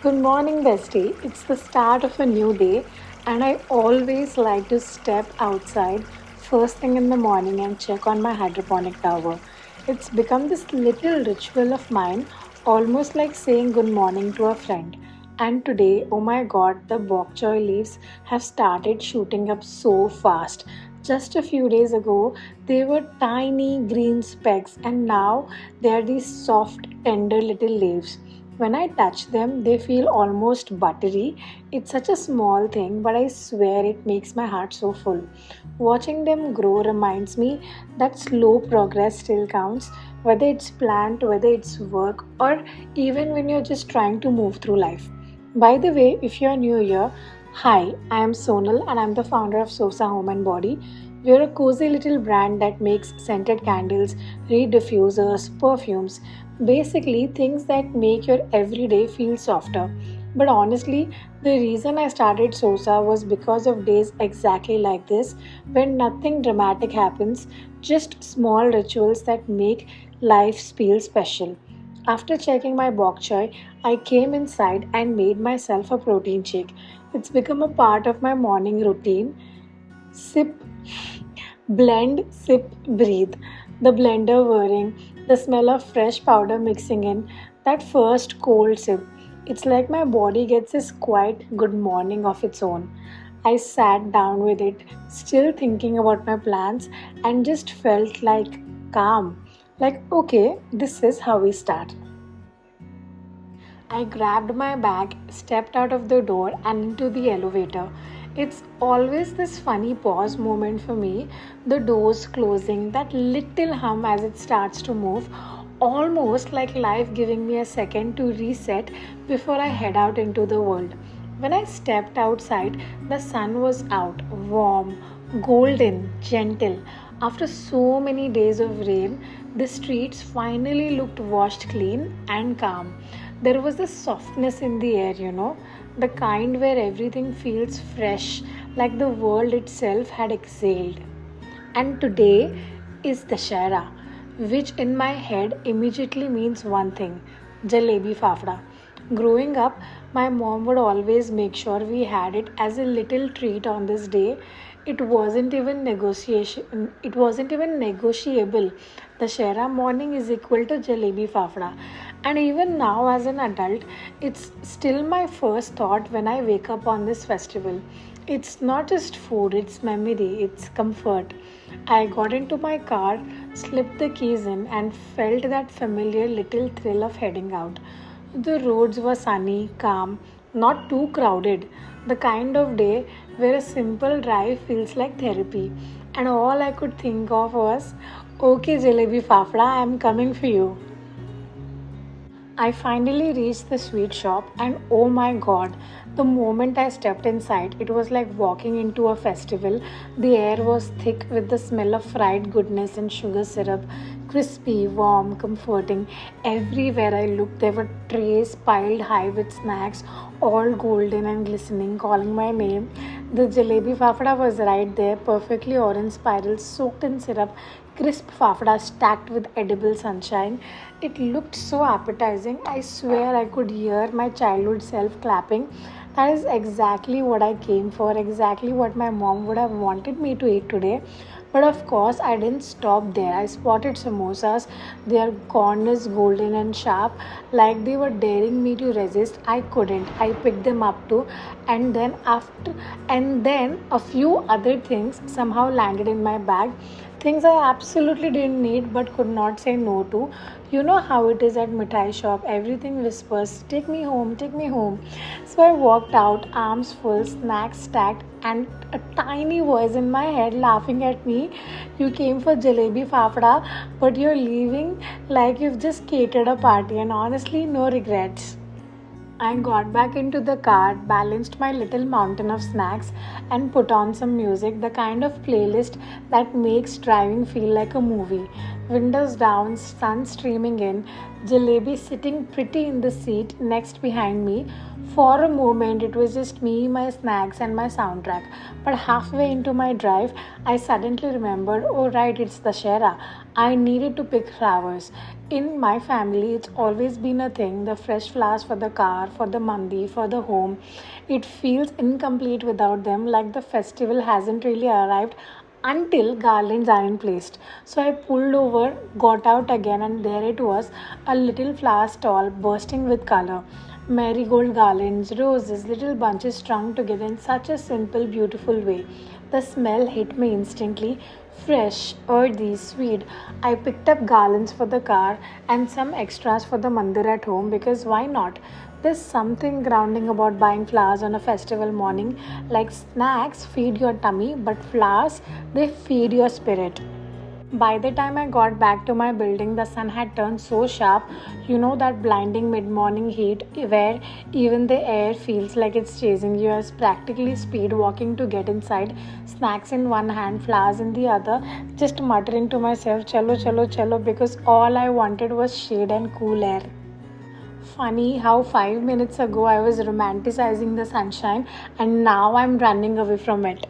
Good morning, bestie. It's the start of a new day, and I always like to step outside first thing in the morning and check on my hydroponic tower. It's become this little ritual of mine, almost like saying good morning to a friend. And today, oh my god, the bok choy leaves have started shooting up so fast. Just a few days ago, they were tiny green specks, and now they are these soft, tender little leaves. When I touch them, they feel almost buttery. It's such a small thing, but I swear it makes my heart so full. Watching them grow reminds me that slow progress still counts, whether it's plant, whether it's work, or even when you're just trying to move through life. By the way, if you're new here, hi, I am Sonal and I'm the founder of Sosa Home and Body. We're a cozy little brand that makes scented candles, reed diffusers, perfumes, basically things that make your everyday feel softer. But honestly, the reason I started Sosa was because of days exactly like this, when nothing dramatic happens, just small rituals that make life feel special. After checking my bok choy, I came inside and made myself a protein shake. It's become a part of my morning routine. Sip, blend, sip, breathe. The blender whirring, the smell of fresh powder mixing in, that first cold sip. It's like my body gets this quiet good morning of its own. I sat down with it, still thinking about my plans, and just felt like calm. Like, okay, this is how we start. I grabbed my bag, stepped out of the door, and into the elevator. It's always this funny pause moment for me, the doors closing, that little hum as it starts to move, almost like life giving me a second to reset before I head out into the world. When I stepped outside, the sun was out, warm, golden, gentle. After so many days of rain, the streets finally looked washed clean and calm. There was this softness in the air, the kind where everything feels fresh, like the world itself had exhaled. And today is Dashera, which in my head immediately means one thing: jalebi fafda. Growing up, my mom would always make sure we had it as a little treat on this day. It wasn't even negotiable. The Shera morning is equal to jalebi fafda. And even now, as an adult, it's still my first thought when I wake up on this festival. It's not just food, it's memory, it's comfort. I got into my car, slipped the keys in, and felt that familiar little thrill of heading out. The roads were sunny, calm, not too crowded. The kind of day where a simple drive feels like therapy. And all I could think of was, okay, Jalebi Fafda, I'm coming for you. I finally reached the sweet shop, and oh my god, the moment I stepped inside, it was like walking into a festival. The air was thick with the smell of fried goodness and sugar syrup, crispy, warm, comforting. Everywhere I looked, there were trays piled high with snacks, all golden and glistening, calling my name. The jalebi fafda was right there, perfectly orange spirals soaked in syrup, crisp fafda stacked with edible sunshine. It looked so appetizing. I swear I could hear my childhood self clapping. That is exactly what I came for, exactly what my mom would have wanted me to eat today. But of course, I didn't stop there. I spotted samosas, their corners golden and sharp, like they were daring me to resist. I couldn't. I picked them up too, and then a few other things somehow landed in my bag. Things I absolutely didn't need but could not say no to. You know how it is at mithai shop. Everything whispers, take me home, take me home. So I walked out, arms full, snacks stacked, and a tiny voice in my head laughing at me. You came for jalebi fafda, but you're leaving like you've just catered a party, and honestly, no regrets. I got back into the car, balanced my little mountain of snacks, and put on some music, the kind of playlist that makes driving feel like a movie. Windows down, sun streaming in, Jalebi sitting pretty in the seat next behind me. For a moment, it was just me, my snacks, and my soundtrack. But halfway into my drive, I suddenly remembered, oh, right, it's the Shera. I needed to pick flowers. In my family, it's always been a thing, the fresh flowers for the car, for the mandi, for the home. It feels incomplete without them, like the festival hasn't really arrived until garlands aren't placed. So I pulled over, got out again, and there it was, a little flower stall bursting with color. Marigold garlands, roses, little bunches strung together in such a simple, beautiful way. The smell hit me instantly. Fresh, earthy, sweet. I picked up garlands for the car and some extras for the mandir at home because why not? There's something grounding about buying flowers on a festival morning. Like snacks feed your tummy, but flowers, they feed your spirit. By the time I got back to my building, the sun had turned so sharp, that blinding mid morning heat where even the air feels like it's chasing you. I was practically speed walking to get inside, snacks in one hand, flowers in the other, just muttering to myself, chalo, chalo, chalo, because all I wanted was shade and cool air. Funny how 5 minutes ago I was romanticizing the sunshine and now I'm running away from it.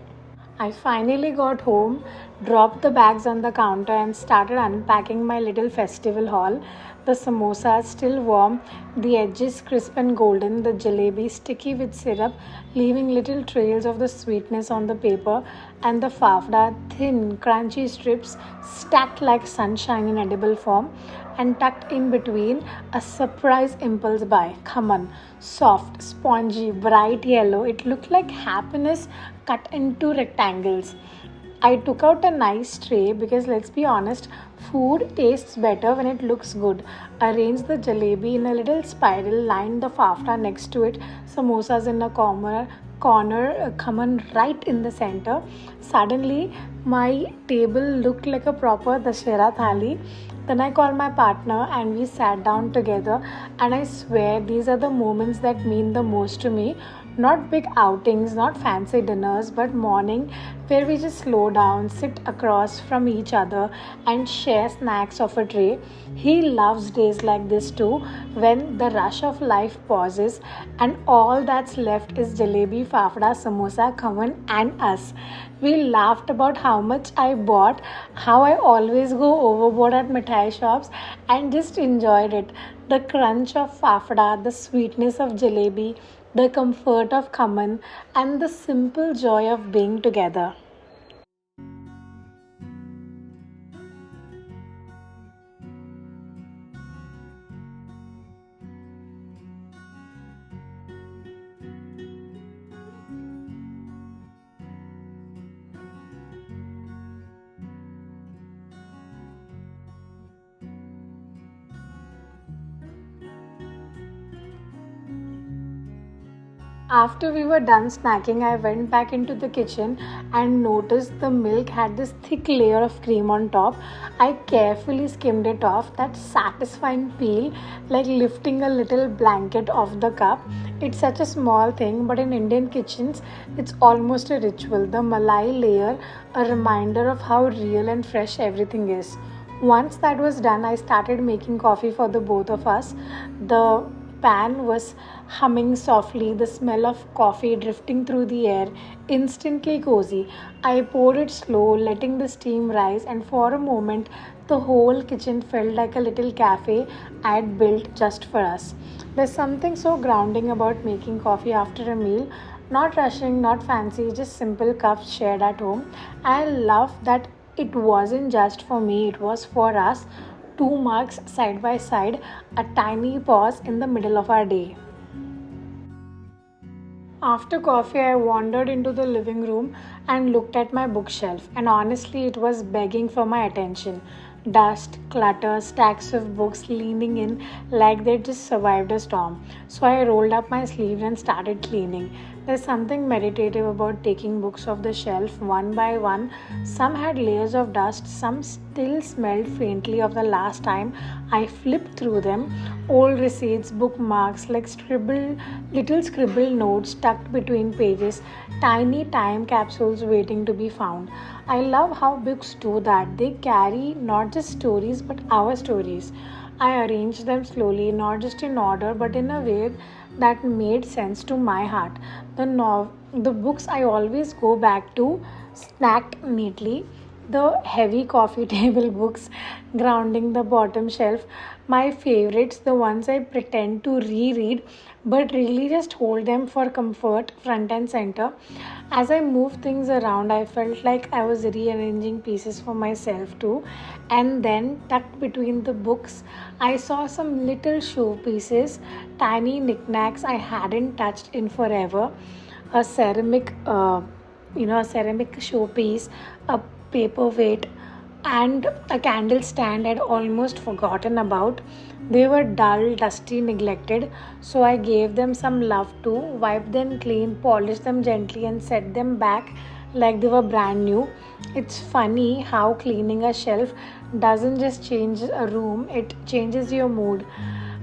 I finally got home, dropped the bags on the counter, and started unpacking my little festival haul. The samosas still warm, the edges crisp and golden, the jalebi sticky with syrup, leaving little trails of the sweetness on the paper, and the fafda thin, crunchy strips stacked like sunshine in edible form, and tucked in between a surprise impulse buy. Come on, soft, spongy, bright yellow. It looked like happiness cut into rectangles. I took out a nice tray because let's be honest, food tastes better when it looks good. Arranged the jalebi in a little spiral, lined the fafda next to it, samosas in a corner, common right in the center. Suddenly, my table looked like a proper Dashera thali. Then I called my partner and we sat down together. And I swear these are the moments that mean the most to me. Not big outings, not fancy dinners, but morning where we just slow down, sit across from each other, and share snacks of a tray. He loves days like this too, when the rush of life pauses and all that's left is jalebi, fafda, samosa, khaman, and us. We laughed about how much I bought, how I always go overboard at mithai shops, and just enjoyed it. The crunch of fafda, the sweetness of jalebi, the comfort of khaman, and the simple joy of being together. After we were done snacking, I went back into the kitchen and noticed the milk had this thick layer of cream on top. I carefully skimmed it off, that satisfying peel, like lifting a little blanket off the cup. It's such a small thing, but in Indian kitchens, it's almost a ritual. The malai layer, a reminder of how real and fresh everything is. Once that was done, I started making coffee for the both of us. The pan was humming softly, the smell of coffee drifting through the air, instantly cozy. I poured it slow, letting the steam rise, and for a moment, the whole kitchen felt like a little cafe I had built just for us. There's something so grounding about making coffee after a meal. Not rushing, not fancy, just simple cups shared at home. I love that it wasn't just for me, it was for us. Two mugs side by side, a tiny pause in the middle of our day. After coffee, I wandered into the living room and looked at my bookshelf, and honestly, it was begging for my attention. Dust, clutter, stacks of books leaning in like they'd just survived a storm. So I rolled up my sleeves and started cleaning. There's something meditative about taking books off the shelf one by one. Some had layers of dust, some still smelled faintly of the last time I flipped through them. Old receipts, bookmarks, like little scribbled notes tucked between pages, tiny time capsules waiting to be found. I love how books do that. They carry not just stories but our stories. I arranged them slowly, not just in order but in a way that made sense to my heart. The books I always go back to, stacked neatly, the heavy coffee table books grounding the bottom shelf, my favorites, the ones I pretend to reread but really just hold them for comfort front and center. As I moved things around, I felt like I was rearranging pieces for myself too. And then, tucked between the books, I saw some little showpieces, tiny knickknacks I hadn't touched in forever, a ceramic showpiece, a paperweight, and a candle stand I'd almost forgotten about. They were dull, dusty, neglected, so I gave them some love too, wiped them clean, polished them gently, and set them back like they were brand new. It's funny how cleaning a shelf doesn't just change a room, it changes your mood.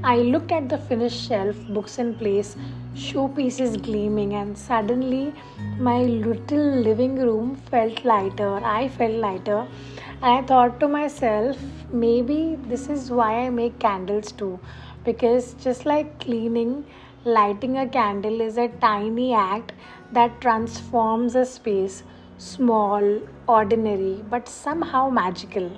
I looked at the finished shelf, books in place, showpieces gleaming, and suddenly my little living room felt lighter. I felt lighter. And I thought to myself, maybe this is why I make candles too. Because just like cleaning, lighting a candle is a tiny act that transforms a space, small, ordinary, but somehow magical.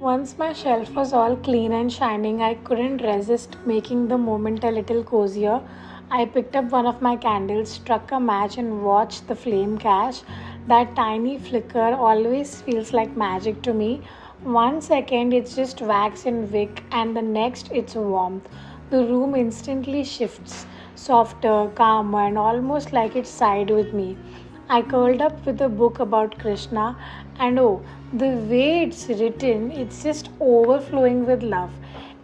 Once my shelf was all clean and shining, I couldn't resist making the moment a little cozier. I picked up one of my candles, struck a match, and watched the flame catch. That tiny flicker always feels like magic to me. 1 second it's just wax and wick, and the next it's warmth. The room instantly shifts, softer, calmer, and almost like it sighed with me. I curled up with a book about Krishna, and oh, the way it's written, it's just overflowing with love.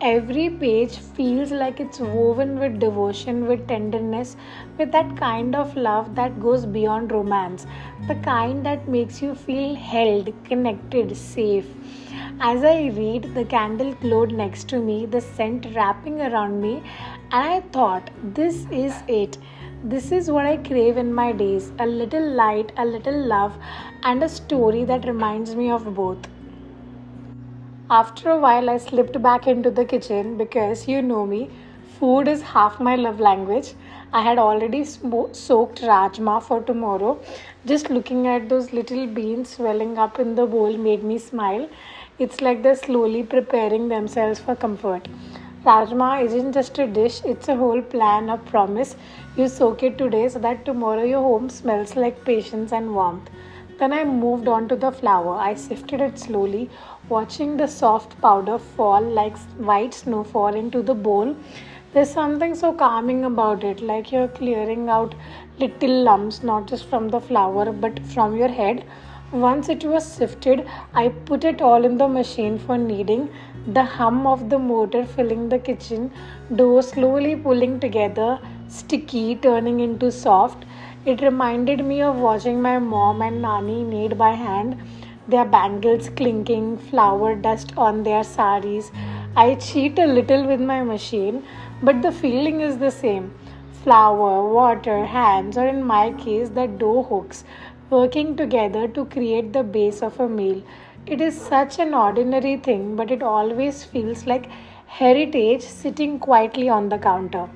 Every page feels like it's woven with devotion, with tenderness, with that kind of love that goes beyond romance, the kind that makes you feel held, connected, safe. As I read, the candle glowed next to me, the scent wrapping around me, And I thought, this is it. This is what I crave in my days, a little light, a little love, and a story that reminds me of both. After a while, I slipped back into the kitchen because you know me, food is half my love language. I had already soaked rajma for tomorrow. Just looking at those little beans swelling up in the bowl made me smile. It's like they're slowly preparing themselves for comfort. Rajma isn't just a dish, it's a whole plan of promise. You soak it today so that tomorrow your home smells like patience and warmth. Then I moved on to the flour. I sifted it slowly, watching the soft powder fall like white snow fall into the bowl. There's something so calming about it, like you're clearing out little lumps, not just from the flour but from your head. Once it was sifted, I put it all in the machine for kneading. The hum of the motor filling the kitchen, dough slowly pulling together, sticky, turning into soft. It reminded me of watching my mom and Nani knead by hand, their bangles clinking, flour dust on their saris. I cheat a little with my machine, but the feeling is the same. Flour, water, hands, or in my case, the dough hooks working together to create the base of a meal. It is such an ordinary thing, but it always feels like heritage sitting quietly on the counter.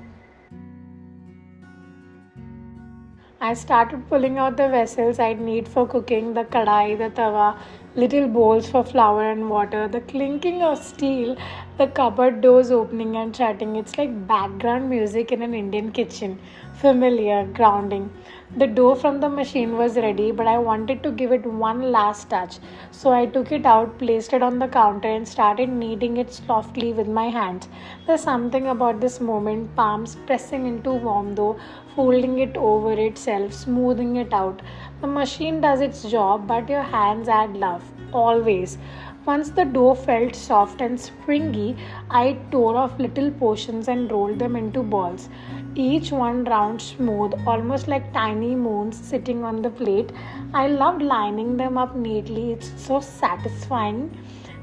I started pulling out the vessels I'd need for cooking, the kadai, the tawa, little bowls for flour and water, the clinking of steel, the cupboard doors opening and shutting. It's like background music in an Indian kitchen. Familiar, grounding. The dough from the machine was ready, but I wanted to give it one last touch. So I took it out, placed it on the counter, and started kneading it softly with my hands. There's something about this moment, palms pressing into warm dough, folding it over itself, smoothing it out. The machine does its job, but your hands add love. Always. Once the dough felt soft and springy, I tore off little portions and rolled them into balls. Each one round, smooth, almost like tiny moons sitting on the plate. I loved lining them up neatly. It's so satisfying.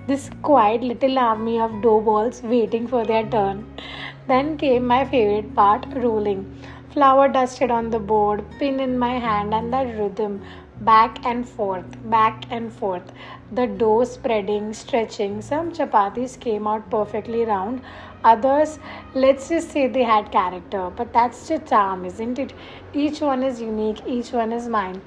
This quiet little army of dough balls waiting for their turn. Then came my favorite part, rolling. Flour dusted on the board, pin in my hand, and that rhythm back and forth, back and forth. The dough spreading, stretching. Some chapatis came out perfectly round. Others, let's just say they had character. But that's the charm, isn't it? Each one is unique, each one is mine.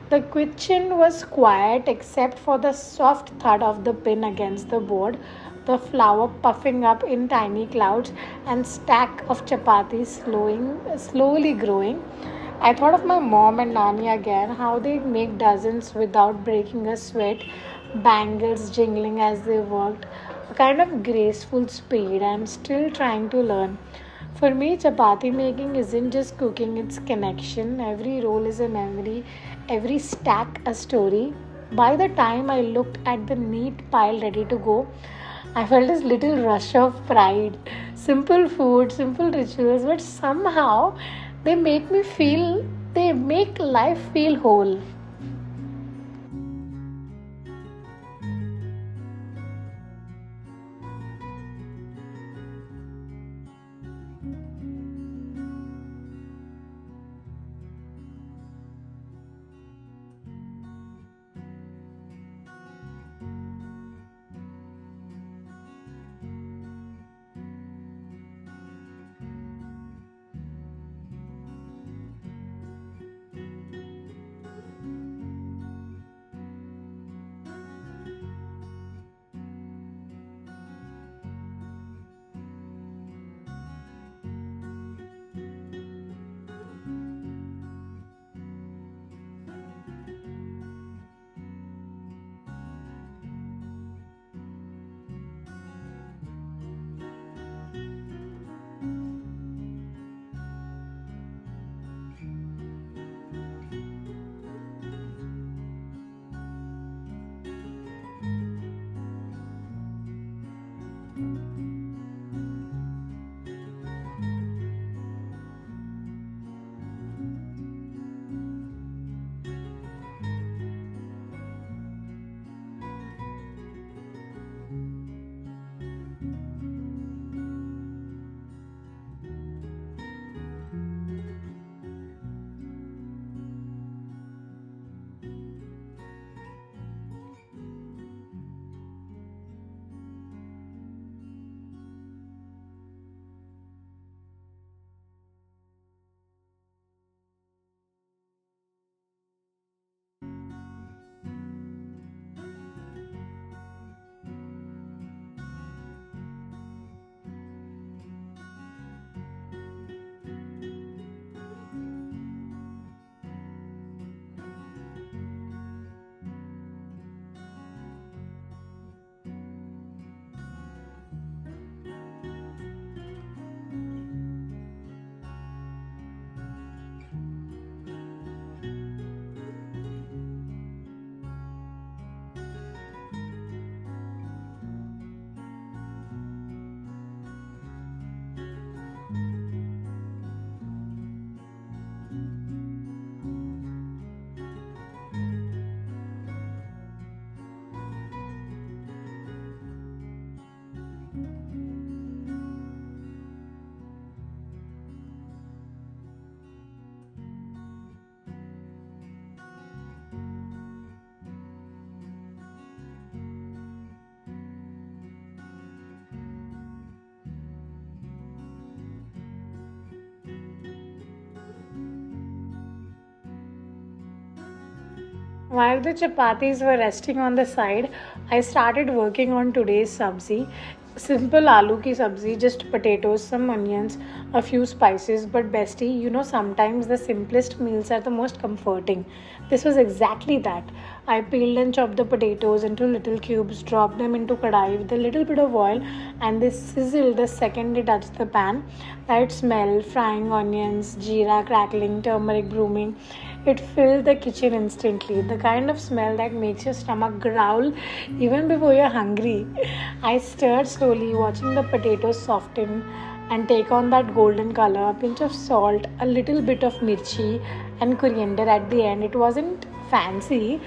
The kitchen was quiet except for the soft thud of the pin against the board, the flour puffing up in tiny clouds, and stack of chapatis slowly growing. I thought of my mom and Nani again, how they make dozens without breaking a sweat, bangles jingling as they worked, a kind of graceful speed. I'm still trying to learn. For me, chapati making isn't just cooking, it's connection. Every roll is a memory, every stack a story. By the time I looked at the neat pile ready to go, I felt this little rush of pride. Simple food, simple rituals, but somehow they make me feel, they make life feel whole. While the chapatis were resting on the side, I started working on today's sabzi. Simple aloo ki sabzi, just potatoes, some onions, a few spices. But bestie, sometimes the simplest meals are the most comforting. This was exactly that. I peeled and chopped the potatoes into little cubes, dropped them into kadai with a little bit of oil, and they sizzled the second they touched the pan. That smell, frying onions, jeera crackling, turmeric brewing, it filled the kitchen instantly. The kind of smell that makes your stomach growl even before you're hungry. I stirred slowly, watching the potatoes soften and take on that golden color. A pinch of salt, a little bit of mirchi, and coriander at the end. It wasn't fancy,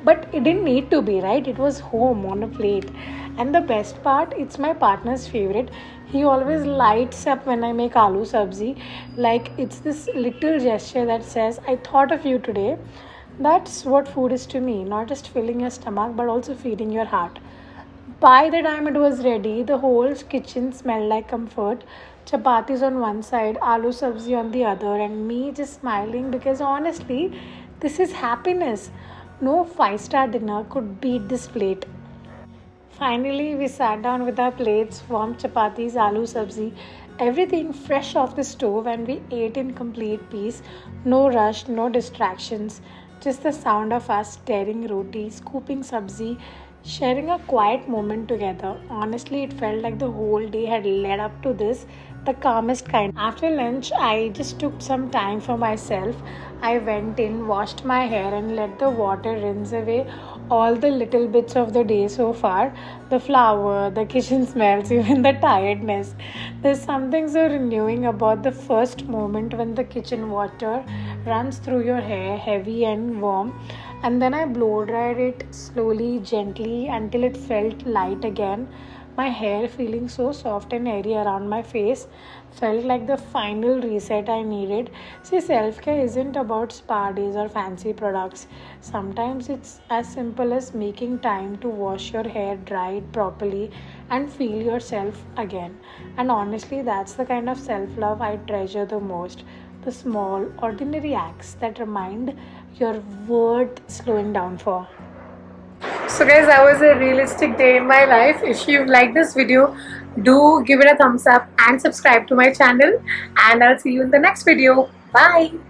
but it didn't need to be, right? It was home on a plate. And the best part, it's my partner's favorite. He always lights up when I make aloo sabzi. Like it's this little gesture that says, I thought of you today. That's what food is to me, not just filling your stomach, but also feeding your heart. By the time it was ready, the whole kitchen smelled like comfort. Chapatis on one side, aloo sabzi on the other, and me just smiling because honestly, this is happiness. No five-star dinner could beat this plate. Finally, we sat down with our plates, warm chapatis, aloo sabzi, everything fresh off the stove, and we ate in complete peace. No rush, no distractions, just the sound of us stirring roti, scooping sabzi, sharing a quiet moment together. Honestly, it felt like the whole day had led up to this, the calmest kind. After lunch, I just took some time for myself. I went in, washed my hair, and let the water rinse away all the little bits of the day so far, the flour, the kitchen smells, even the tiredness. There's something so renewing about the first moment when the kitchen water runs through your hair, heavy and warm. And then I blow dried it slowly, gently until it felt light again. My hair feeling so soft and airy around my face felt like the final reset I needed. See, self care isn't about spa days or fancy products. Sometimes it's as simple as making time to wash your hair, dry it properly, and feel yourself again. And honestly, that's the kind of self love I treasure the most. The small, ordinary acts that remind you're worth slowing down for. So guys, that was a realistic day in my life. If you like this video, do give it a thumbs up and subscribe to my channel, and I'll see you in the next video. Bye.